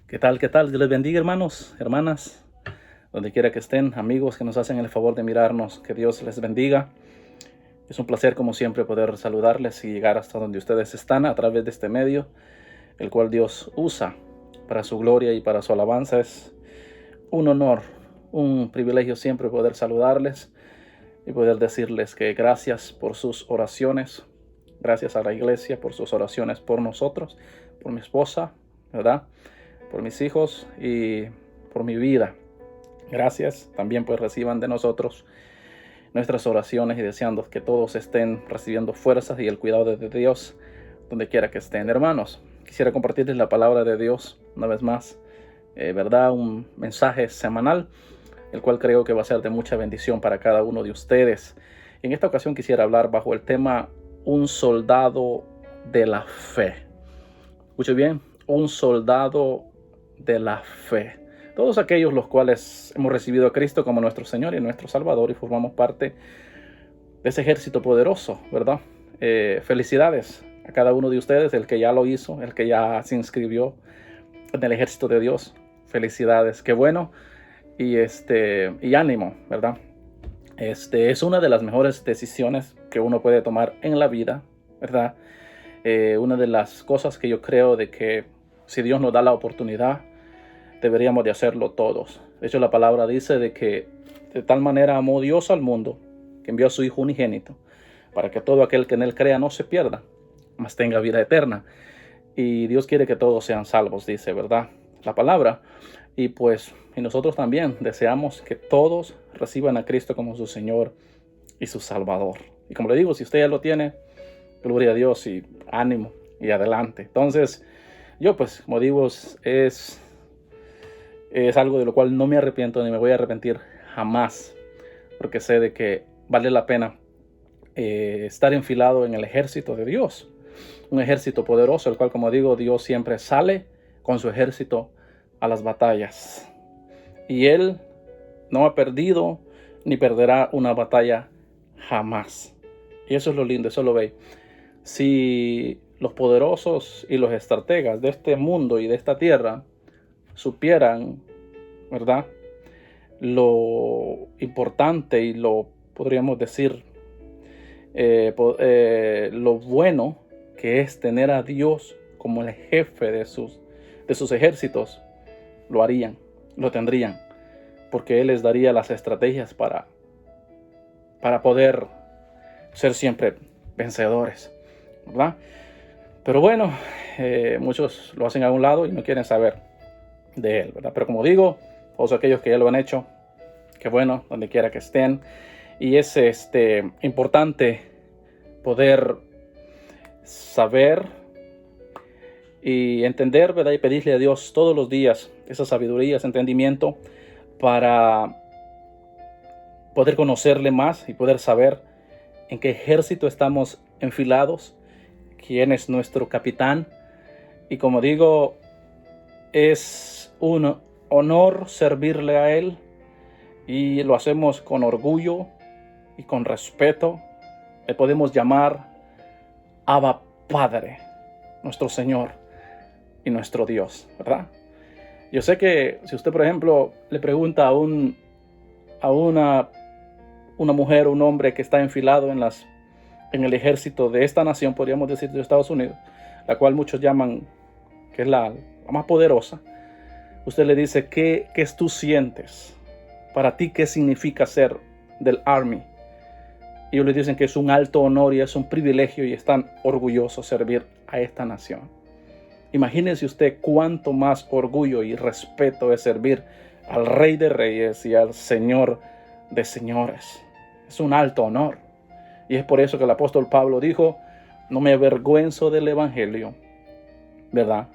¿Qué tal? ¿Qué tal? Dios les bendiga, hermanos, hermanas, donde quiera que estén, amigos que nos hacen el favor de mirarnos. Que Dios les bendiga. Es un placer, como siempre, poder saludarles y llegar hasta donde ustedes están a través de este medio, el cual Dios usa para su gloria y para su alabanza. Es un honor, un privilegio siempre poder saludarles y poder decirles que gracias por sus oraciones. Gracias a la iglesia por sus oraciones por nosotros, por mi esposa, ¿verdad? Por mis hijos y por mi vida. Gracias. También pues reciban de nosotros nuestras oraciones y deseando que todos estén recibiendo fuerzas y el cuidado de Dios donde quiera que estén. Hermanos, quisiera compartirles la palabra de Dios una vez más, ¿verdad? Un mensaje semanal, el cual creo que va a ser de mucha bendición para cada uno de ustedes. En esta ocasión quisiera hablar bajo el tema un soldado de la fe. Escuche bien, un soldado de la fe. Todos aquellos los cuales hemos recibido a Cristo como nuestro Señor y nuestro Salvador y formamos parte de ese ejército poderoso, ¿verdad? Felicidades a cada uno de ustedes, el que ya lo hizo, el que ya se inscribió en el ejército de Dios. Felicidades, qué bueno y ánimo, ¿verdad? Es una de las mejores decisiones que uno puede tomar en la vida, ¿verdad? Una de las cosas que yo creo de que si Dios nos da la oportunidad, deberíamos de hacerlo todos. De hecho, la palabra dice de que de tal manera amó Dios al mundo, que envió a su Hijo unigénito, para que todo aquel que en él crea no se pierda, mas tenga vida eterna. Y Dios quiere que todos sean salvos, dice, ¿verdad? La palabra. Y nosotros también deseamos que todos reciban a Cristo como su Señor y su Salvador. Y como le digo, si usted ya lo tiene, gloria a Dios y ánimo y adelante. Entonces, yo como digo, es algo de lo cual no me arrepiento ni me voy a arrepentir jamás, porque sé de que vale la pena estar enfilado en el ejército de Dios, un ejército poderoso, el cual, como digo, Dios siempre sale con su ejército a las batallas, y Él no ha perdido ni perderá una batalla jamás. Y eso es lo lindo, eso lo ve. Si los poderosos y los estrategas de este mundo y de esta tierra supieran, ¿verdad?, lo importante y podríamos decir, lo bueno que es tener a Dios como el jefe de sus ejércitos, lo harían, lo tendrían, porque Él les daría las estrategias para poder ser siempre vencedores, ¿verdad? Pero bueno, muchos lo hacen a un lado y no quieren saber de Él, ¿verdad? Pero como digo, todos aquellos que ya lo han hecho, qué bueno, donde quiera que estén. Y es importante poder saber y entender, ¿verdad? Y pedirle a Dios todos los días esa sabiduría, ese entendimiento para poder conocerle más y poder saber en qué ejército estamos enfilados, quién es nuestro capitán. Y como digo, es un honor servirle a Él, y lo hacemos con orgullo y con respeto. Le podemos llamar Abba Padre, nuestro Señor y nuestro Dios, ¿verdad? Yo sé que si usted, por ejemplo, le pregunta a una mujer o un hombre que está enfilado en el ejército de esta nación, podríamos decir de Estados Unidos, la cual muchos llaman que es la más poderosa, usted le dice, ¿qué tú sientes? Para ti, ¿qué significa ser del Army? Y ellos le dicen que es un alto honor y es un privilegio y están orgullosos de servir a esta nación. Imagínese usted cuánto más orgullo y respeto es servir al Rey de Reyes y al Señor de Señores. Es un alto honor. Y es por eso que el apóstol Pablo dijo, no me avergüenzo del Evangelio, ¿verdad?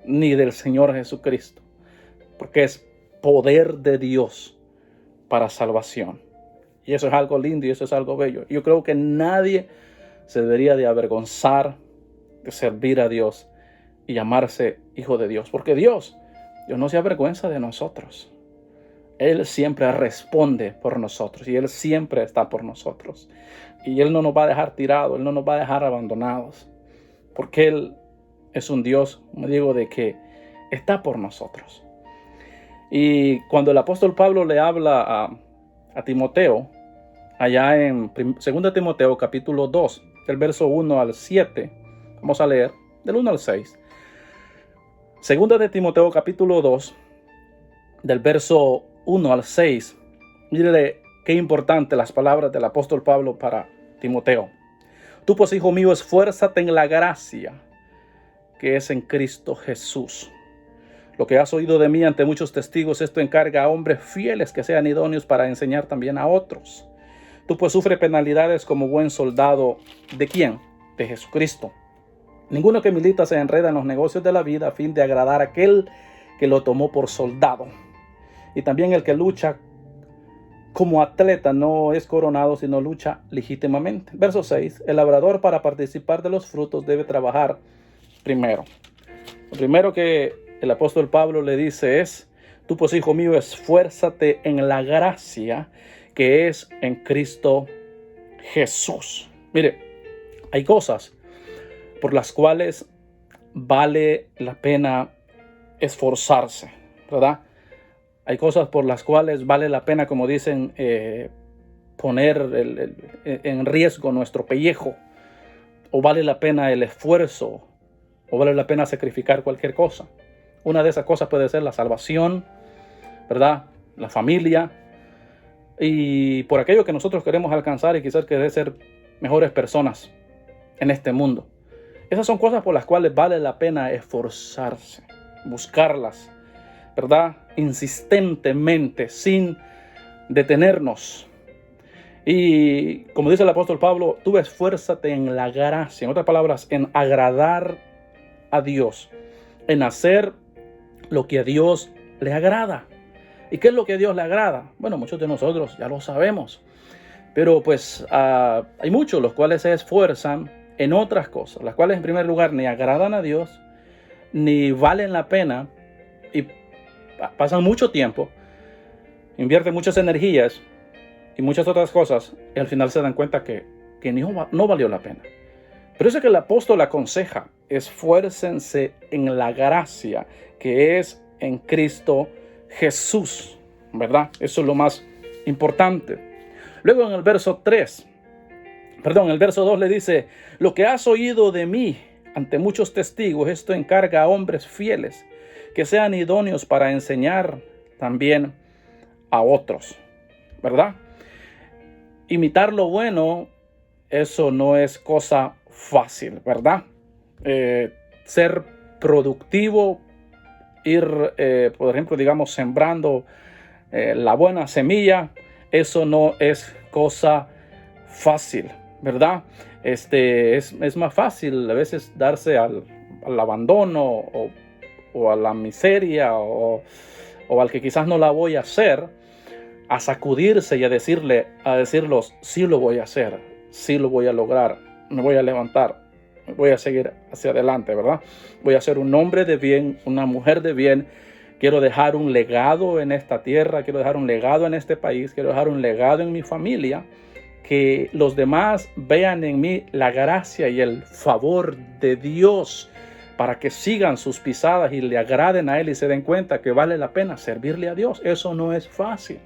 Ni del Señor Jesucristo, porque es poder de Dios para salvación. Y eso es algo lindo y eso es algo bello. Yo creo que nadie se debería de avergonzar de servir a Dios y llamarse hijo de Dios, porque Dios no se avergüenza de nosotros. Él siempre responde por nosotros y Él siempre está por nosotros. Y Él no nos va a dejar tirados, Él no nos va a dejar abandonados, porque Él es un Dios, como digo, de que está por nosotros. Y cuando el apóstol Pablo le habla a Timoteo, allá en 2 Timoteo capítulo 2, del verso 1 al 7, vamos a leer del 1 al 6. 2 de Timoteo capítulo 2, del verso 1 al 6. Mire qué importante las palabras del apóstol Pablo para Timoteo. Tú pues, hijo mío, esfuérzate en la gracia que es en Cristo Jesús. Lo que has oído de mí ante muchos testigos, esto encarga a hombres fieles que sean idóneos para enseñar también a otros. Tú pues sufre penalidades como buen soldado. ¿De quién? De Jesucristo. Ninguno que milita se enreda en los negocios de la vida a fin de agradar a aquel que lo tomó por soldado. Y también el que lucha como atleta no es coronado, sino lucha legítimamente. Verso 6. El labrador, para participar de los frutos, debe trabajar primero. Lo primero que el apóstol Pablo le dice es: tú pues, hijo mío, esfuérzate en la gracia que es en Cristo Jesús. Mire, hay cosas por las cuales vale la pena esforzarse, ¿verdad? Hay cosas por las cuales vale la pena, como dicen, poner en riesgo nuestro pellejo, o vale la pena el esfuerzo, o vale la pena sacrificar cualquier cosa. Una de esas cosas puede ser la salvación, ¿verdad? La familia, y por aquello que nosotros queremos alcanzar y quizás querer ser mejores personas en este mundo. Esas son cosas por las cuales vale la pena esforzarse, buscarlas, ¿verdad? Insistentemente, sin detenernos. Y como dice el apóstol Pablo, tú esfuérzate en la gracia, en otras palabras, en agradar a Dios, en hacer lo que a Dios le agrada. ¿Y qué es lo que a Dios le agrada? Bueno, muchos de nosotros ya lo sabemos, pero pues hay muchos los cuales se esfuerzan en otras cosas, las cuales en primer lugar ni agradan a Dios, ni valen la pena, y pasan mucho tiempo, invierten muchas energías y muchas otras cosas, y al final se dan cuenta que no valió la pena. Pero eso es que el apóstol aconseja: esfuércense en la gracia que es en Cristo Jesús, ¿verdad? Eso es lo más importante. Luego en el verso 2 le dice: lo que has oído de mí ante muchos testigos, esto encarga a hombres fieles que sean idóneos para enseñar también a otros, ¿verdad? Imitar lo bueno, eso no es cosa fácil, ¿verdad? Ser productivo, ir, por ejemplo, digamos, sembrando la buena semilla, eso no es cosa fácil, ¿verdad? Es más fácil a veces darse al abandono o a la miseria o al que quizás no la voy a hacer, a sacudirse y a decirlos: sí lo voy a hacer, sí lo voy a lograr, me voy a levantar, voy a seguir hacia adelante, ¿verdad? Voy a ser un hombre de bien, una mujer de bien. Quiero dejar un legado en esta tierra, quiero dejar un legado en este país, quiero dejar un legado en mi familia, que los demás vean en mí la gracia y el favor de Dios, para que sigan sus pisadas y le agraden a Él y se den cuenta que vale la pena servirle a Dios. Eso no es fácil.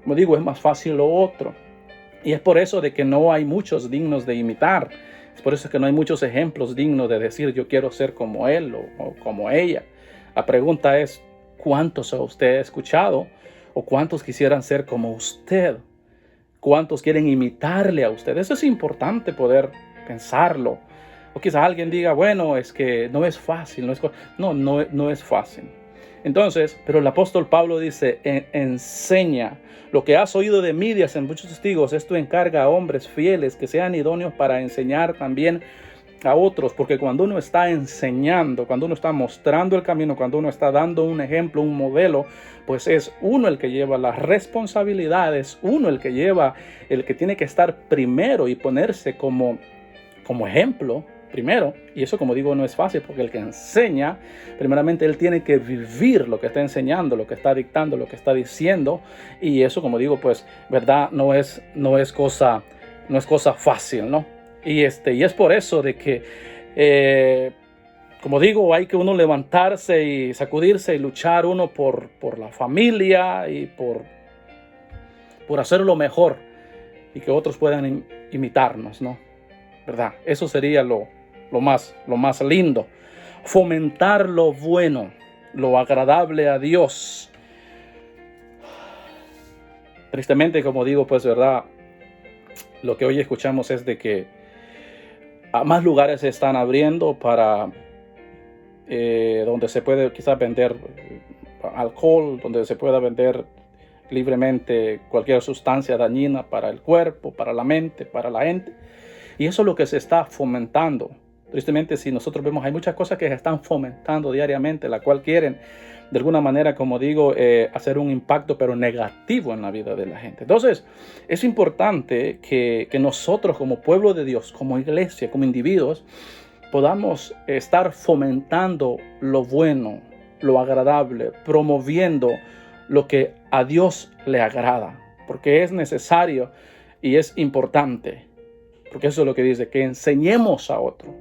Como digo, es más fácil lo otro. Y es por eso de que no hay muchos dignos de imitar. Es por eso que no hay muchos ejemplos dignos de decir: yo quiero ser como él o como ella. La pregunta es: ¿cuántos a usted ha escuchado? ¿O cuántos quisieran ser como usted? ¿Cuántos quieren imitarle a usted? Eso es importante poder pensarlo. O quizás alguien diga: bueno, es que no es fácil. No es fácil. Entonces, pero el apóstol Pablo dice: enseña lo que has oído de mí, dicen muchos testigos, esto encarga a hombres fieles que sean idóneos para enseñar también a otros. Porque cuando uno está enseñando, cuando uno está mostrando el camino, cuando uno está dando un ejemplo, un modelo, pues es uno el que lleva las responsabilidades, uno el que tiene que estar primero y ponerse como ejemplo primero. Y eso, como digo, no es fácil, porque el que enseña, primeramente él tiene que vivir lo que está enseñando, lo que está dictando, lo que está diciendo. Y eso, como digo, pues, verdad, no es cosa fácil, ¿no? Y es por eso de que Como digo, hay que uno levantarse y sacudirse y luchar uno por la familia y por hacer lo mejor y que otros puedan imitarnos, ¿no? ¿Verdad? Eso sería lo más lindo. Fomentar lo bueno, lo agradable a Dios. Tristemente, como digo, pues, ¿verdad? Lo que hoy escuchamos es de que a más lugares se están abriendo para donde se puede quizás vender alcohol, donde se pueda vender libremente cualquier sustancia dañina para el cuerpo, para la mente, para la gente. Y eso es lo que se está fomentando. Tristemente, si nosotros vemos, hay muchas cosas que se están fomentando diariamente, la cual quieren, de alguna manera, como digo, hacer un impacto, pero negativo en la vida de la gente. Entonces, es importante que nosotros como pueblo de Dios, como iglesia, como individuos, podamos estar fomentando lo bueno, lo agradable, promoviendo lo que a Dios le agrada, porque es necesario y es importante, porque eso es lo que dice, que enseñemos a otro,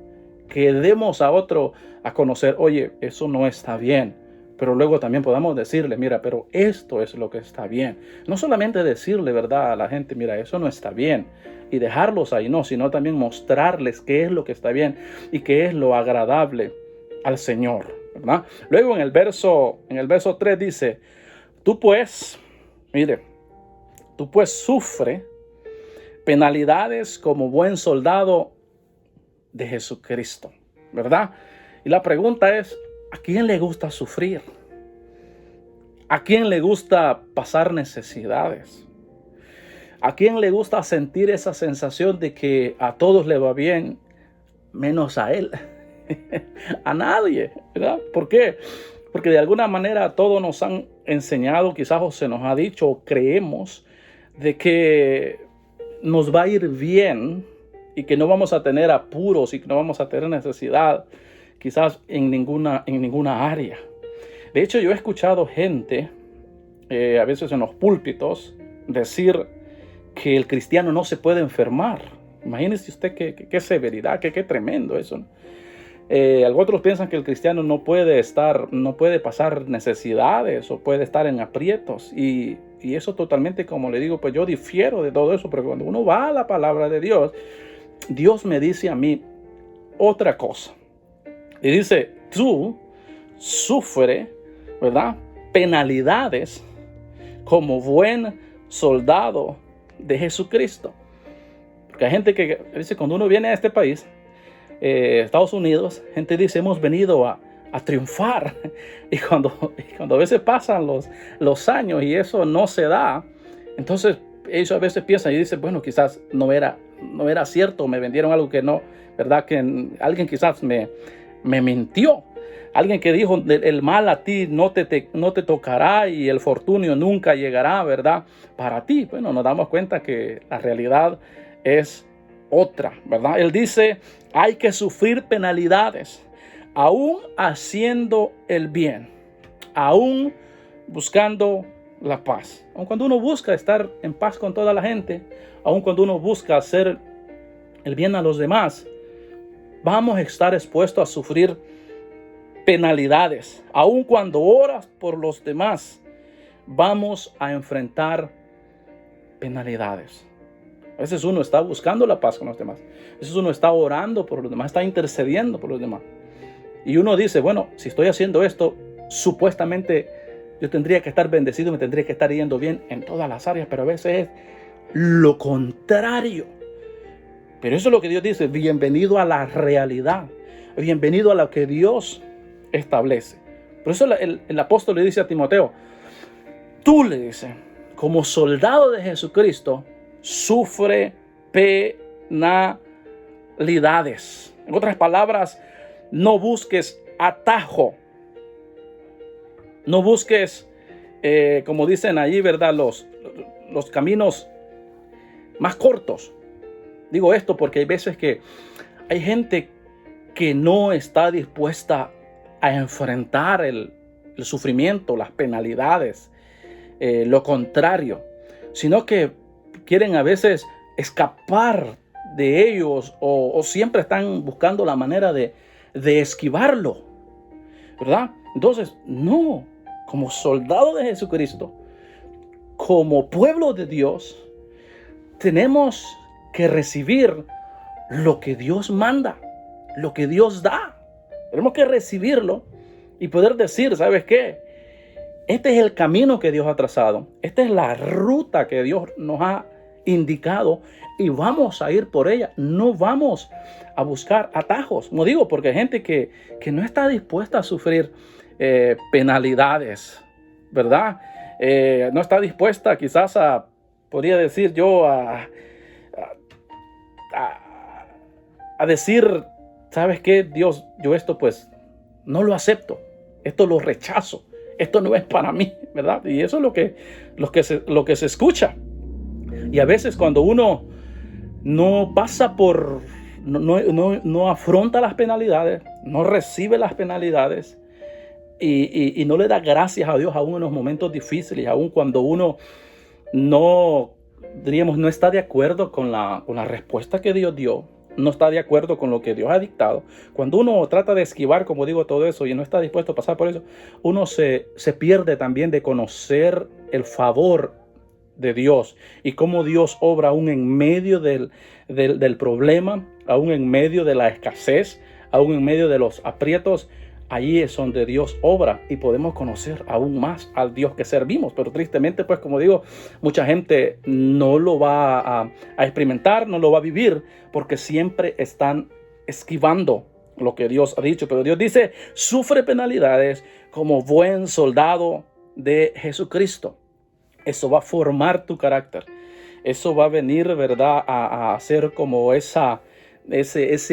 que demos a otro a conocer, oye, eso no está bien, pero luego también podamos decirle, mira, pero esto es lo que está bien. No solamente decirle, ¿verdad?, a la gente, mira, eso no está bien, y dejarlos ahí, no, sino también mostrarles qué es lo que está bien y qué es lo agradable al Señor, ¿verdad? Luego en el verso 3 dice, tú pues sufre penalidades como buen soldado de Jesucristo, ¿verdad? Y la pregunta es, ¿a quién le gusta sufrir? ¿A quién le gusta pasar necesidades? ¿A quién le gusta sentir esa sensación de que a todos le va bien, menos a él? A nadie, ¿verdad? ¿Por qué? Porque de alguna manera todos nos han enseñado, quizás o se nos ha dicho, o creemos, de que nos va a ir bien y que no vamos a tener apuros y que no vamos a tener necesidad, quizás en ninguna área. De hecho, yo he escuchado gente, a veces en los púlpitos, decir que el cristiano no se puede enfermar. Imagínese usted qué severidad, qué tremendo eso, ¿no? Otros piensan que el cristiano no puede pasar necesidades o puede estar en aprietos. Y eso totalmente, como le digo, pues yo difiero de todo eso, porque cuando uno va a la palabra de Dios, Dios me dice a mí otra cosa. Y dice, tú sufre, ¿verdad?, penalidades como buen soldado de Jesucristo. Porque hay gente que dice, cuando uno viene a este país, Estados Unidos, gente dice, hemos venido a triunfar. Y cuando a veces pasan los años y eso no se da, entonces ellos a veces piensan y dicen, bueno, quizás no era cierto, me vendieron algo que no, ¿verdad? Que alguien quizás me mintió. Alguien que dijo, el mal a ti no te tocará y el fortunio nunca llegará, ¿verdad?, para ti. Bueno, nos damos cuenta que la realidad es otra, ¿verdad? Él dice, hay que sufrir penalidades, aún haciendo el bien, aún buscando la paz. Aun cuando uno busca estar en paz con toda la gente, aun cuando uno busca hacer el bien a los demás, vamos a estar expuestos a sufrir penalidades. Aun cuando oras por los demás, vamos a enfrentar penalidades. A veces uno está buscando la paz con los demás. A veces uno está orando por los demás, está intercediendo por los demás. Y uno dice, bueno, si estoy haciendo esto, supuestamente yo tendría que estar bendecido, me tendría que estar yendo bien en todas las áreas, pero a veces es lo contrario. Pero eso es lo que Dios dice, bienvenido a la realidad, bienvenido a lo que Dios establece. Por eso el apóstol le dice a Timoteo, tú, le dice, como soldado de Jesucristo, sufre penalidades. En otras palabras, no busques atajo. No busques, como dicen allí, ¿verdad?, los caminos más cortos. Digo esto porque hay veces que hay gente que no está dispuesta a enfrentar el sufrimiento, las penalidades, lo contrario, sino que quieren a veces escapar de ellos o siempre están buscando la manera de de esquivarlo, ¿verdad? Entonces, no, como soldado de Jesucristo, como pueblo de Dios, tenemos que recibir lo que Dios manda, lo que Dios da. Tenemos que recibirlo y poder decir, ¿sabes qué? Este es el camino que Dios ha trazado. Esta es la ruta que Dios nos ha indicado y vamos a ir por ella. No vamos a buscar atajos. No digo porque hay gente que no está dispuesta a sufrir penalidades, ¿verdad? No está dispuesta quizás podría decir yo, a decir, ¿sabes qué? Dios, yo esto pues no lo acepto. Esto lo rechazo. Esto no es para mí, ¿verdad? Y eso es lo que se escucha. Y a veces cuando uno no pasa por, no afronta las penalidades, no recibe las penalidades y no le da gracias a Dios aún en los momentos difíciles, aún cuando uno no está de acuerdo con la respuesta que Dios dio, no está de acuerdo con lo que Dios ha dictado. Cuando uno trata de esquivar, como digo, todo eso y no está dispuesto a pasar por eso, uno se pierde también de conocer el favor de Dios y cómo Dios obra aún en medio del problema, aún en medio de la escasez, aún en medio de los aprietos. Ahí es donde Dios obra y podemos conocer aún más al Dios que servimos. Pero tristemente, pues como digo, mucha gente no lo va a experimentar, no lo va a vivir, porque siempre están esquivando lo que Dios ha dicho. Pero Dios dice, sufre penalidades como buen soldado de Jesucristo. Eso va a formar tu carácter. Eso va a venir, ¿verdad?, a hacer como ese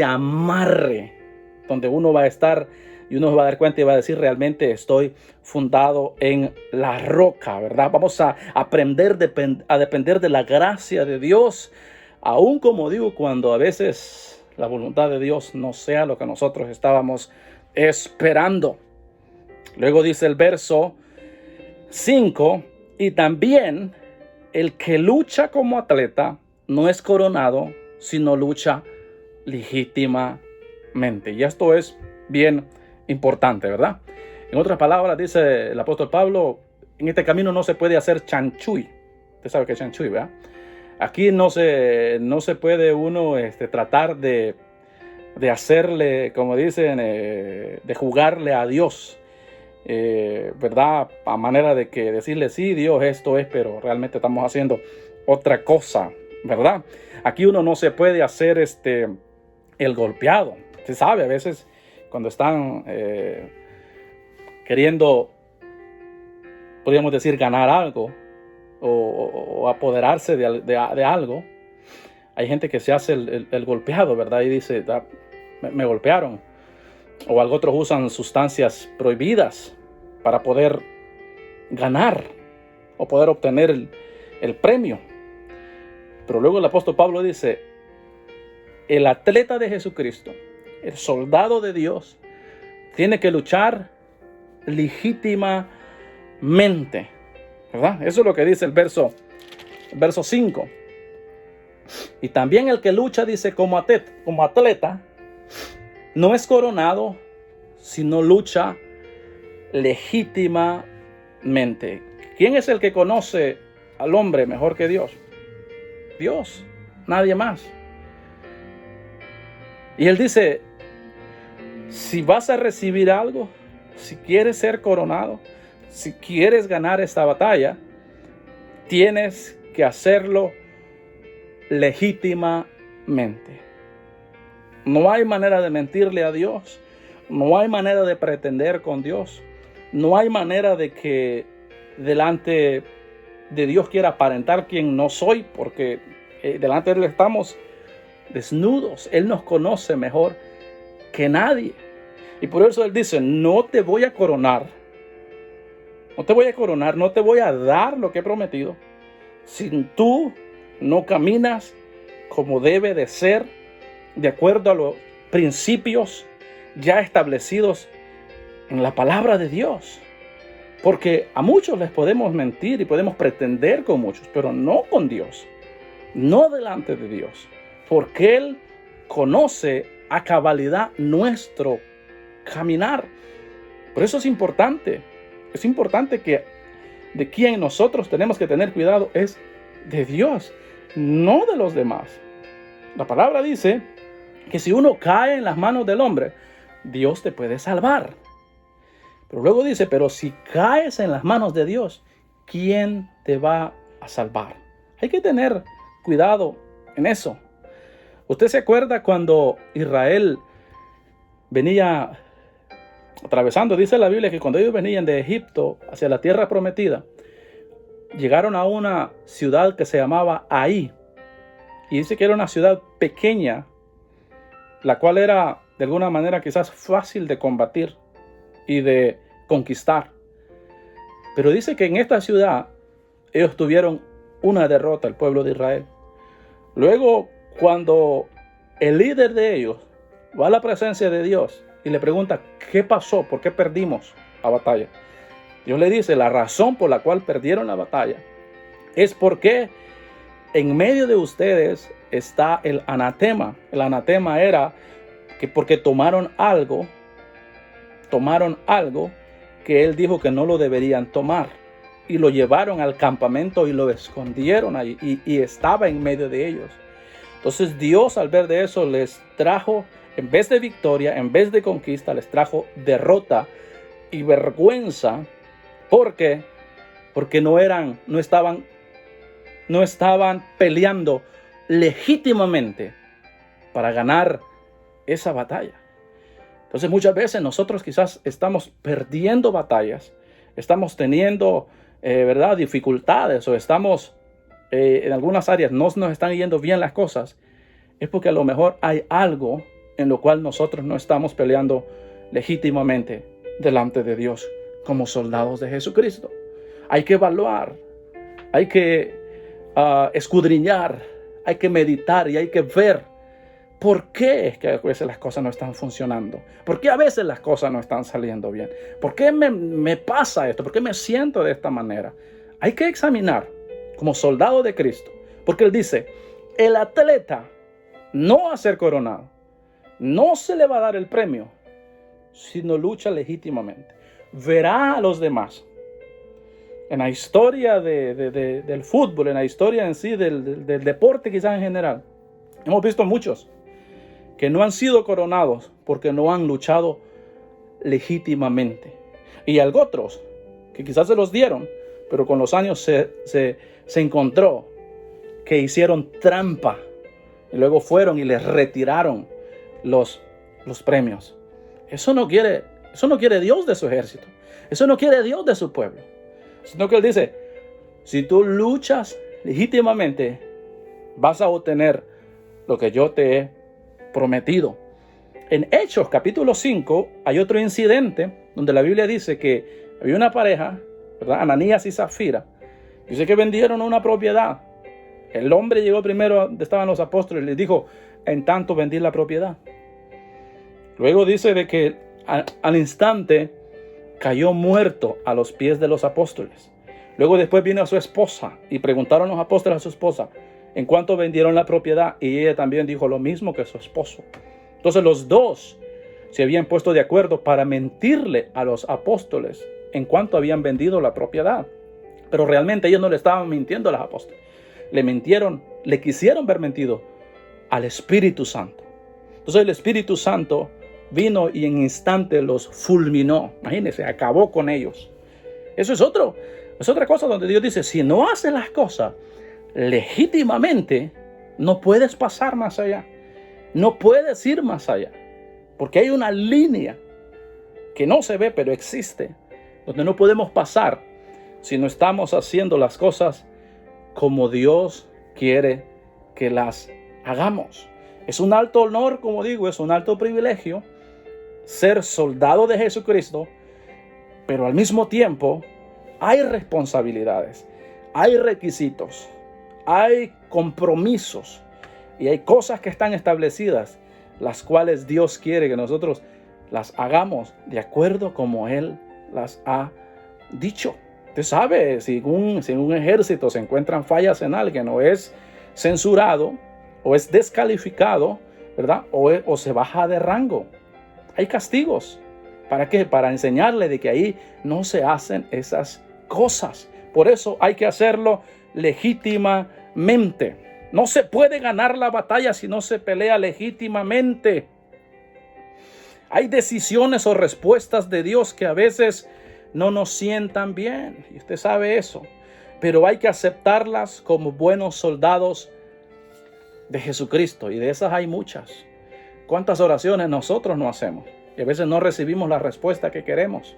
amarre donde uno va a estar y uno se va a dar cuenta y va a decir, realmente estoy fundado en la roca, ¿verdad? Vamos a aprender a depender de la gracia de Dios, aún como digo, cuando a veces la voluntad de Dios no sea lo que nosotros estábamos esperando. Luego dice el verso 5, y también el que lucha como atleta no es coronado, sino lucha legítimamente. Y esto es bien importante, ¿verdad? En otras palabras, dice el apóstol Pablo, en este camino no se puede hacer chanchuy. Usted sabe qué es chanchuy, ¿verdad? Aquí no se puede uno tratar de hacerle, como dicen, de jugarle a Dios, ¿verdad? A manera de que decirle, sí, Dios, esto es, pero realmente estamos haciendo otra cosa, ¿verdad? Aquí uno no se puede hacer el golpeado. Se sabe, a veces cuando están queriendo, podríamos decir, ganar algo o apoderarse de algo, hay gente que se hace el golpeado, ¿verdad? Y dice, me golpearon. O otros usan sustancias prohibidas para poder ganar o poder obtener el premio. Pero luego el apóstol Pablo dice, el atleta de Jesucristo, el soldado de Dios, tiene que luchar legítimamente, ¿verdad? Eso es lo que dice el verso 5. Y también el que lucha, dice, como atleta, no es coronado, sino lucha legítimamente. ¿Quién es el que conoce al hombre mejor que Dios? Dios, nadie más. Y él dice, si vas a recibir algo, si quieres ser coronado, si quieres ganar esta batalla, tienes que hacerlo legítimamente. No hay manera de mentirle a Dios. No hay manera de pretender con Dios. No hay manera de que delante de Dios quiera aparentar quien no soy, porque delante de Él estamos desnudos. Él nos conoce mejor que nadie. Y por eso Él dice, no te voy a coronar. No te voy a coronar, no te voy a dar lo que he prometido, si tú no caminas como debe de ser, de acuerdo a los principios ya establecidos en la palabra de Dios. Porque a muchos les podemos mentir y podemos pretender con muchos, pero no con Dios, no delante de Dios, porque Él conoce a cabalidad nuestro caminar. Por eso es importante que de quien nosotros tenemos que tener cuidado es de Dios, no de los demás. La palabra dice que si uno cae en las manos del hombre, Dios te puede salvar. Pero luego dice, pero si caes en las manos de Dios, ¿quién te va a salvar? Hay que tener cuidado en eso. ¿Usted se acuerda cuando Israel venía atravesando? Dice la Biblia que cuando ellos venían de Egipto hacia la tierra prometida, llegaron a una ciudad que se llamaba Ahí. Y dice que era una ciudad pequeña, la cual era de alguna manera quizás fácil de combatir y de conquistar. Pero dice que en esta ciudad ellos tuvieron una derrota, el pueblo de Israel. Luego, cuando el líder de ellos va a la presencia de Dios y le pregunta, ¿qué pasó? ¿Por qué perdimos la batalla? Dios le dice, la razón por la cual perdieron la batalla es porque en medio de ustedes está el anatema. El anatema era que porque tomaron algo que él dijo que no lo deberían tomar. Y lo llevaron al campamento y lo escondieron ahí. Y estaba en medio de ellos. Entonces Dios, al ver de eso, les trajo, en vez de victoria, en vez de conquista, les trajo derrota y vergüenza. ¿Por qué? Porque no estaban peleando legítimamente para ganar esa batalla. Entonces muchas veces nosotros quizás estamos perdiendo batallas, estamos teniendo dificultades, o estamos en algunas áreas no nos están yendo bien las cosas. Es porque a lo mejor hay algo en lo cual nosotros no estamos peleando legítimamente delante de Dios como soldados de Jesucristo. Hay que evaluar, hay que escudriñar, hay que meditar y hay que ver por qué es que a veces las cosas no están funcionando, por qué a veces las cosas no están saliendo bien, por qué me pasa esto, por qué me siento de esta manera. Hay que examinar como soldado de Cristo, porque Él dice, el atleta no va a ser coronado, no se le va a dar el premio, sino lucha legítimamente. Verá a los demás. En la historia del fútbol, en la historia en sí del deporte quizás en general, hemos visto muchos que no han sido coronados porque no han luchado legítimamente. Y hay otros que quizás se los dieron, pero con los años se encontró que hicieron trampa y luego fueron y les retiraron los premios. Eso no quiere Dios de su ejército. Eso no quiere Dios de su pueblo. Sino que Él dice, si tú luchas legítimamente, vas a obtener lo que yo te he prometido. En Hechos capítulo 5 hay otro incidente donde la Biblia dice que había una pareja, ¿verdad? Ananías y Zafira. Dice que vendieron una propiedad. El hombre llegó primero donde estaban los apóstoles y les dijo, en tanto vendí la propiedad. Luego dice de que al instante cayó muerto a los pies de los apóstoles. Luego después vino a su esposa y preguntaron los apóstoles a su esposa en cuánto vendieron la propiedad, y ella también dijo lo mismo que su esposo. Entonces los dos se habían puesto de acuerdo para mentirle a los apóstoles en cuánto habían vendido la propiedad. Pero realmente ellos no le estaban mintiendo a los apóstoles. Le mintieron, le quisieron ver mentido al Espíritu Santo. Entonces el Espíritu Santo vino y en instante los fulminó. Imagínense, acabó con ellos. Eso es otra cosa donde Dios dice, si no haces las cosas legítimamente, no puedes pasar más allá. No puedes ir más allá. Porque hay una línea que no se ve, pero existe, donde no podemos pasar si no estamos haciendo las cosas como Dios quiere que las hagamos. Es un alto honor, como digo, es un alto privilegio ser soldado de Jesucristo, pero al mismo tiempo hay responsabilidades, hay requisitos, hay compromisos y hay cosas que están establecidas, las cuales Dios quiere que nosotros las hagamos de acuerdo como Él las ha dicho. Usted sabe, si en un ejército se encuentran fallas en alguien, o es censurado, o es descalificado, ¿verdad? O se baja de rango. Hay castigos. ¿Para qué? Para enseñarle de que ahí no se hacen esas cosas. Por eso hay que hacerlo legítimamente. No se puede ganar la batalla si no se pelea legítimamente. Hay decisiones o respuestas de Dios que a veces no nos sientan bien. Y usted sabe eso. Pero hay que aceptarlas como buenos soldados de Jesucristo. Y de esas hay muchas. ¿Cuántas oraciones nosotros no hacemos? Y a veces no recibimos la respuesta que queremos.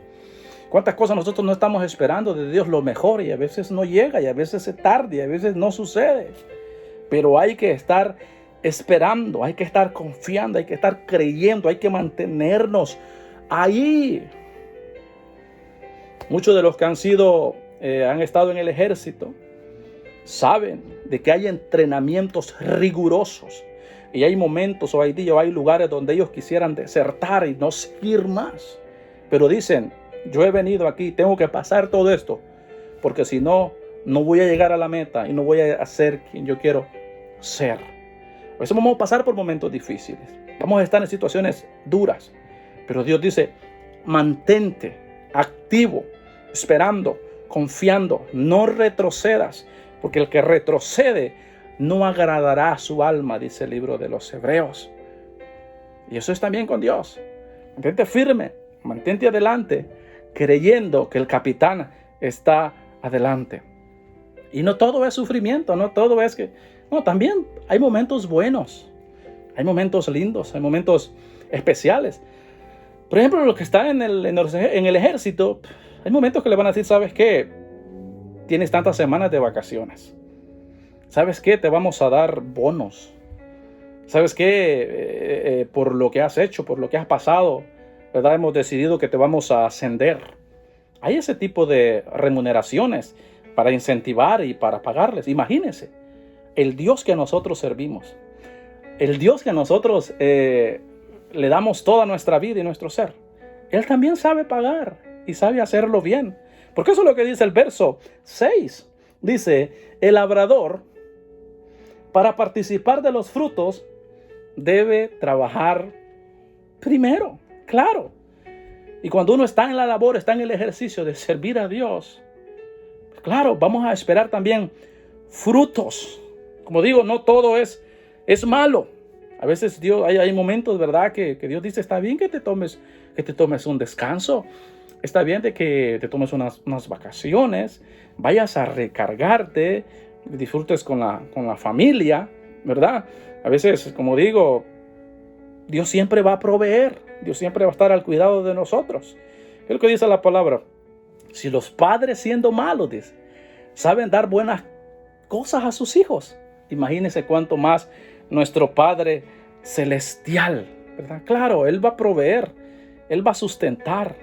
¿Cuántas cosas nosotros no estamos esperando de Dios lo mejor? Y a veces no llega, y a veces se tarda, y a veces no sucede. Pero hay que estar esperando, hay que estar confiando, hay que estar creyendo, hay que mantenernos ahí. Muchos de los que han estado en el ejército saben de que hay entrenamientos rigurosos. Y hay momentos o hay días o hay lugares donde ellos quisieran desertar y no seguir más. Pero dicen, yo he venido aquí, tengo que pasar todo esto, porque si no, no voy a llegar a la meta y no voy a ser quien yo quiero ser. Por eso vamos a pasar por momentos difíciles. Vamos a estar en situaciones duras. Pero Dios dice, mantente activo, esperando, confiando, no retrocedas, porque el que retrocede no agradará a su alma, dice el libro de los Hebreos. Y eso es también con Dios. Mantente firme, mantente adelante, creyendo que el capitán está adelante. Y no todo es sufrimiento, no todo es que... No, también hay momentos buenos, hay momentos lindos, hay momentos especiales. Por ejemplo, los que están en el ejército, hay momentos que le van a decir, ¿sabes qué? Tienes tantas semanas de vacaciones. ¿Sabes qué? Te vamos a dar bonos. ¿Sabes qué? Por lo que has hecho, por lo que has pasado, ¿verdad? Hemos decidido que te vamos a ascender. Hay ese tipo de remuneraciones para incentivar y para pagarles. Imagínense, el Dios que nosotros servimos, el Dios que nosotros le damos toda nuestra vida y nuestro ser, Él también sabe pagar y sabe hacerlo bien. Porque eso es lo que dice el verso 6. Dice, el labrador, para participar de los frutos, debe trabajar primero, claro. Y cuando uno está en la labor, está en el ejercicio de servir a Dios, claro, vamos a esperar también frutos. Como digo, no todo es malo. A veces hay momentos, ¿verdad? Que Dios dice, está bien que te tomes un descanso. Está bien de que te tomes unas vacaciones, vayas a recargarte, disfrutes con la familia, ¿verdad? A veces, como digo, Dios siempre va a proveer, Dios siempre va a estar al cuidado de nosotros. Es lo que dice la palabra. Si los padres, siendo malos, dice, saben dar buenas cosas a sus hijos, imagínense cuánto más nuestro Padre Celestial, ¿verdad? Claro, Él va a proveer, Él va a sustentar,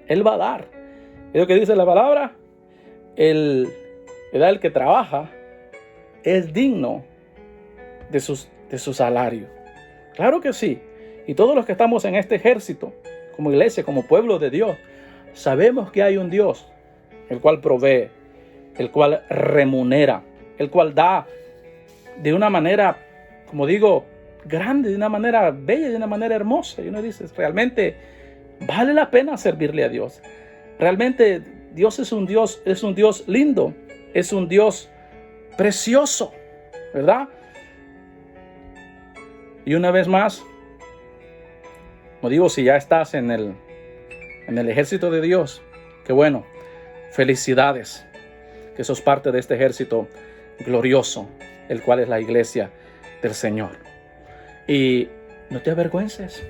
Él va a dar. Es lo que dice la palabra. El que trabaja es digno de su salario. Claro que sí. Y todos los que estamos en este ejército, como iglesia, como pueblo de Dios, sabemos que hay un Dios, el cual provee, el cual remunera, el cual da de una manera, como digo, grande, de una manera bella, de una manera hermosa. Y uno dice, realmente vale la pena servirle a Dios. Realmente Dios es un Dios lindo, es un Dios precioso, ¿verdad? Y una vez más, como digo, si ya estás en el ejército de Dios, qué bueno, felicidades, que sos parte de este ejército glorioso, el cual es la iglesia del Señor. Y no te avergüences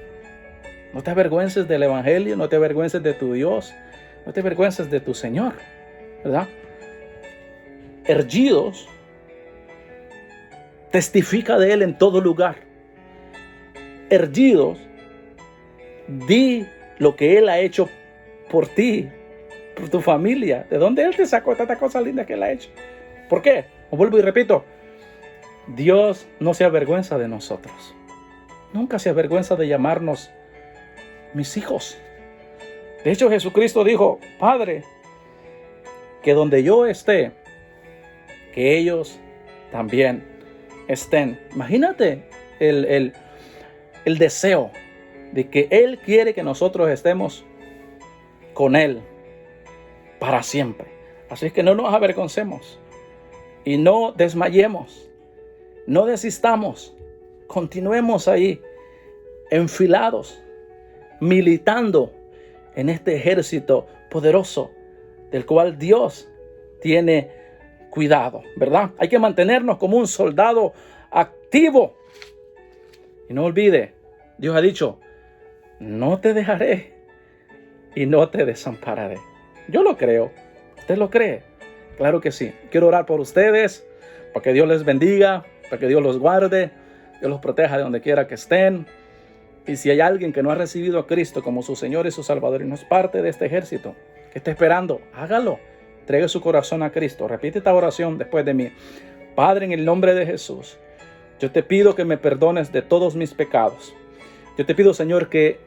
del evangelio, no te avergüences de tu Dios, no te avergüences de tu Señor, ¿verdad? Erguidos, testifica de Él en todo lugar. Erguidos, di lo que Él ha hecho por ti, por tu familia, de dónde Él te sacó tantas cosas lindas que Él ha hecho. ¿Por qué? Vuelvo y repito, Dios no se avergüenza de nosotros. Nunca se avergüenza de llamarnos mis hijos. De hecho, Jesucristo dijo, Padre, que donde yo esté, que ellos también estén. Imagínate el deseo de que Él quiere que nosotros estemos con Él para siempre. Así que no nos avergoncemos y no desmayemos, no desistamos, continuemos ahí enfilados, militando en este ejército poderoso del cual Dios tiene cuidado, ¿verdad? Hay que mantenernos como un soldado activo. Y no olvide, Dios ha dicho, no te dejaré y no te desampararé. Yo lo creo. ¿Usted lo cree? Claro que sí. Quiero orar por ustedes, para que Dios les bendiga, para que Dios los guarde, Dios los proteja de donde quiera que estén. Y si hay alguien que no ha recibido a Cristo como su Señor y su Salvador y no es parte de este ejército, que está esperando, hágalo. Entregue su corazón a Cristo. Repite esta oración después de mí. Padre, en el nombre de Jesús, yo te pido que me perdones de todos mis pecados. Yo te pido, Señor, que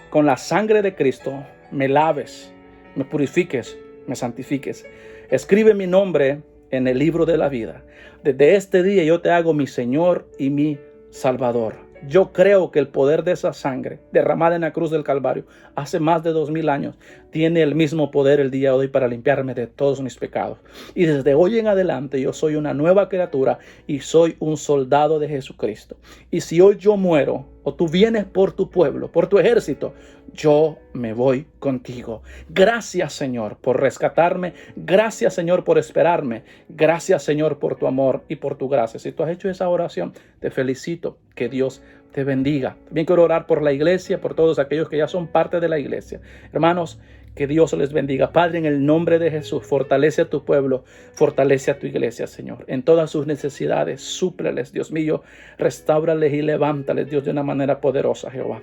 con la sangre de Cristo me laves, me purifiques, me santifiques. Escribe mi nombre en el libro de la vida. Desde este día yo te hago mi Señor y mi Salvador. Yo creo que el poder de esa sangre derramada en la cruz del Calvario hace más de 2000 años tiene el mismo poder el día de hoy para limpiarme de todos mis pecados. Y desde hoy en adelante yo soy una nueva criatura y soy un soldado de Jesucristo. Y si hoy yo muero o tú vienes por tu pueblo, por tu ejército, yo me voy contigo. Gracias, Señor, por rescatarme. Gracias, Señor, por esperarme. Gracias, Señor, por tu amor y por tu gracia. Si tú has hecho esa oración, te felicito. Que Dios te bendiga. También quiero orar por la iglesia, por todos aquellos que ya son parte de la iglesia. Hermanos, que Dios les bendiga. Padre, en el nombre de Jesús, fortalece a tu pueblo, fortalece a tu iglesia, Señor. En todas sus necesidades, súpleles, Dios mío, restáurales y levántales, Dios, de una manera poderosa, Jehová.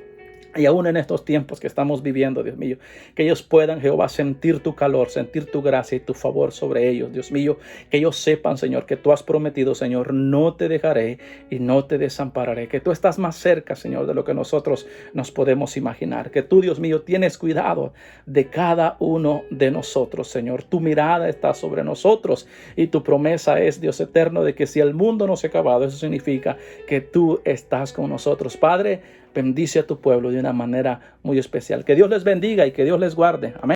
Y aún en estos tiempos que estamos viviendo, Dios mío, que ellos puedan, Jehová, sentir tu calor, sentir tu gracia y tu favor sobre ellos, Dios mío. Que ellos sepan, Señor, que tú has prometido, Señor, no te dejaré y no te desampararé. Que tú estás más cerca, Señor, de lo que nosotros nos podemos imaginar. Que tú, Dios mío, tienes cuidado de cada uno de nosotros, Señor. Tu mirada está sobre nosotros y tu promesa es, Dios eterno, de que si el mundo no se ha acabado, eso significa que tú estás con nosotros. Padre, bendice a tu pueblo de una manera muy especial. Que Dios les bendiga y que Dios les guarde. Amén.